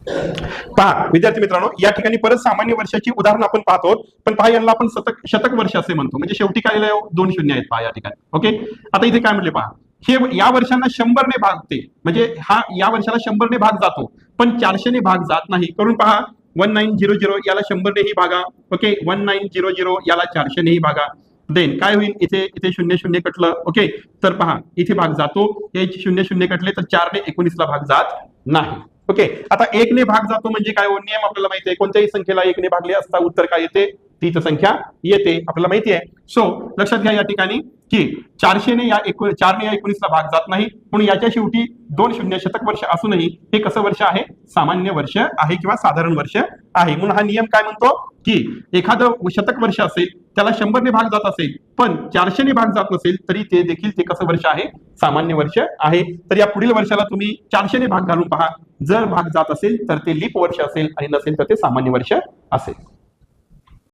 पहा विद्यार्थी मित्रांनो, या ठिकाणी परत सामान्य वर्षाची उदाहरण आपण पाहतो, पण पहा यांना आपण शतक वर्ष असे म्हणतो, म्हणजे शेवटी काय 2 शून्य आहेत पहा या ठिकाणी. ओके, आता इथे काय म्हटले पहा, हे या वर्षांना 100 ने भागते, म्हणजे हा या वर्षाला 100 ने भाग जातो, पण 400 ने भाग जात नाही. करून पहा, 1900 याला 100 नेही भागा. ओके, 1900 याला 400 नेही भागा. देन काय होईल, इथे इथे शून्य शून्य कटलं. ओके, तर पहा इथे भाग जातो, हे शून्य शून्य कटले तर 4 ने 19 ला भाग जात नाही. ओके, आता 1 ने भाग जातो म्हणजे काय, नियम आपल्याला माहिती आहे, कोणत्याही संख्येला 1 ने भागले असता उत्तर काय येते, तीच संख्या येते, आपल्याला माहिती आहे. सो लक्षात घ्या या ठिकाणी की 400 ने या 4 ने या 19 ला भाग जात नाही, म्हणून याच्या शेवटी 2 शून्य शतक वर्ष असूनही हे कसं वर्ष आहे, सामान्य वर्ष आहे किंवा साधारण वर्ष आहे. म्हणून हा नियम काय म्हणतो की एखादं शतक वर्ष असेल त्याला 100 ने भाग जात असेल पण 400 ने भाग जात नसेल तरी ते देखील ते कसं वर्ष आहे, सामान्य वर्ष आहे. तर या पुढील वर्षाला तुम्ही 400 ने भाग घालून पहा, जर भाग जात असेल तर ते लीप वर्ष असेल आणि नसेल तर ते सामान्य वर्ष असेल.